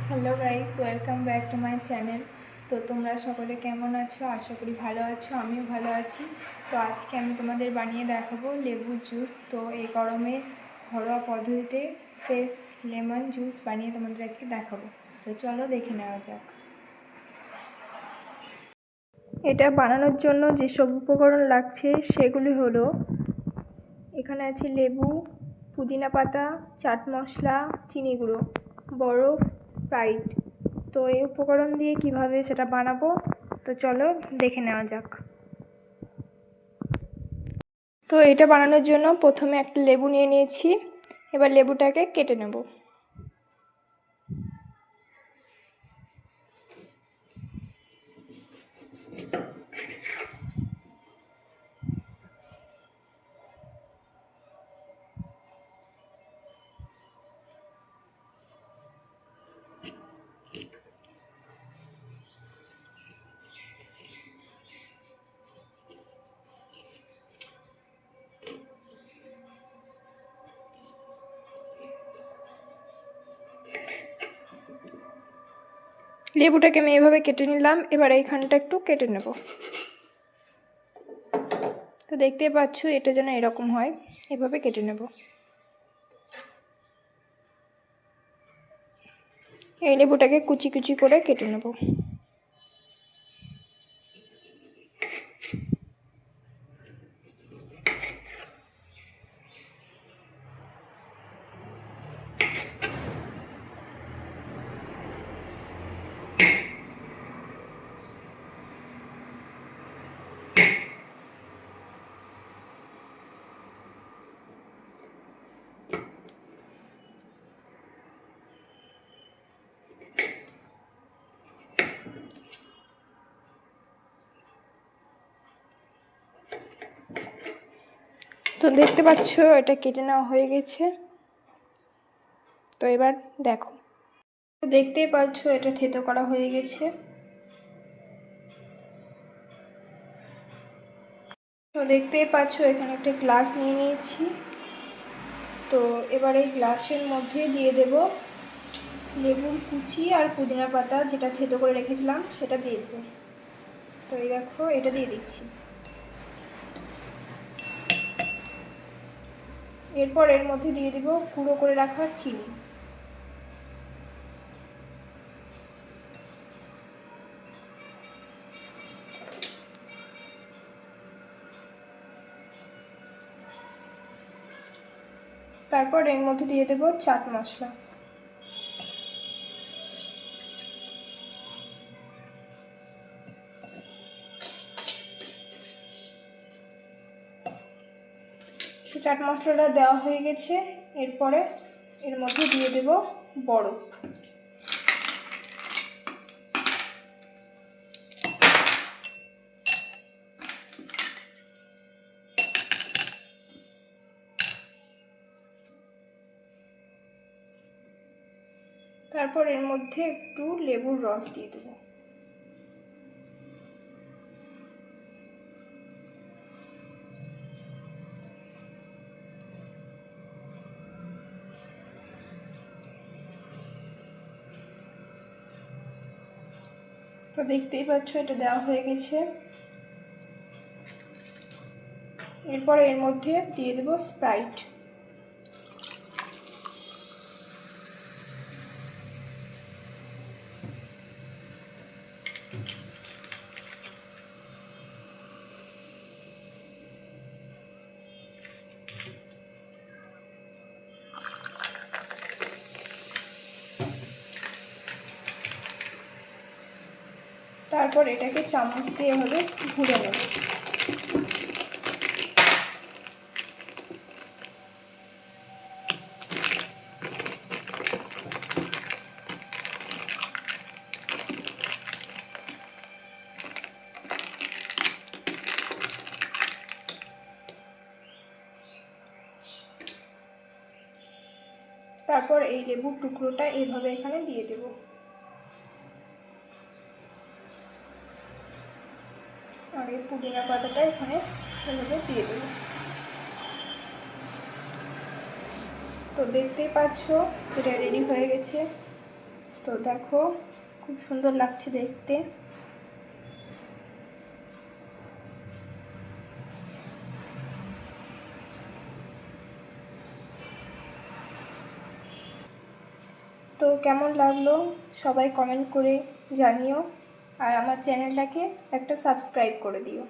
Hello guys, welcome back to my channel. তো তোমরা সকলে কেমন আছো? আশা করি ভালো আছো, আমিও ভালো আছি। তো আজকে আমি তোমাদের বানিয়ে দেখাবো লেবুর জুস। তো এই গরমে ঘরোয়া পদ্ধতিতে ফ্রেশ লেমন জুস বানিয়ে তোমাদের আজকে দেখাবো। তো চলো দেখে নেওয়া যাক। এটা বানানোর জন্য যেসব উপকরণ লাগছে সেগুলি হলো, এখানে আছে লেবু, পুদিনা পাতা, চাট মশলা, চিনি গুঁড়ো, বরফ, স্প্রাইট। তো এই উপকরণ দিয়ে কিভাবে সেটা বানাবো, তো চলো দেখে নেওয়া যাক। তো এটা বানানোর জন্য প্রথমে একটা লেবু নিয়ে নিয়েছি। এবার লেবুটাকে কেটে নেব। লেবুটাকে আমি এভাবে কেটে নিলাম। এবার এইখানটা একটু কেটে নেব। তো দেখতেই পাচ্ছ এটা যেন এরকম হয়, এভাবে কেটে নেব। এই লেবুটাকে কুচি কুচি করে কেটে নেব। তো দেখতে পাচ্ছ এটা কেটে নেওয়া হয়ে গেছে। তো এবার দেখো, দেখতেই পাচ্ছ এটা থেতো করা হয়ে গেছে। তো দেখতেই পাচ্ছ এখানে একটা গ্লাস নিয়ে নিয়েছি। তো এবার এই গ্লাসের মধ্যে দিয়ে দেব লেবুর কুচি আর পুদিনা পাতা, যেটা থেতো করে রেখেছিলাম সেটা দিয়ে দেবো। তো এই দেখো, এটা দিয়ে দিচ্ছি। এরপর এর মধ্যে দিয়ে দেব গুঁড়ো করে রাখা চিনি। তারপর এর মধ্যে দিয়ে দেব চাট মশলা। তো চাট মশলাটা দেওয়া হয়ে গেছে। এরপরে এর মধ্যে দিয়ে দেব বরফ। তারপর এর মধ্যে একটু লেবুর রস দিয়ে দেবো। তো দেখতেই পাচ্ছ এটা দেওয়া হয়ে গেছে। এরপর এর মধ্যে দিয়ে দেব স্প্রাইট। তারপর এটাকে চামচ দিয়ে এভাবে ঘুরে নেব। তারপর এই লেবুর টুকরোটা এইভাবে এখানে দিয়ে দেব। আর এই পুদিনা পাতাটা এখানে এভাবে দিয়ে দেব। তো দেখতেই পাচ্ছ এটা রেডি হয়ে গেছে। তো দেখো খুব সুন্দর লাগছে দেখতে। তো কেমন লাগলো সবাই কমেন্ট করে জানিও, আর আমার চ্যানেলটাকে একটা সাবস্ক্রাইব করে দিও।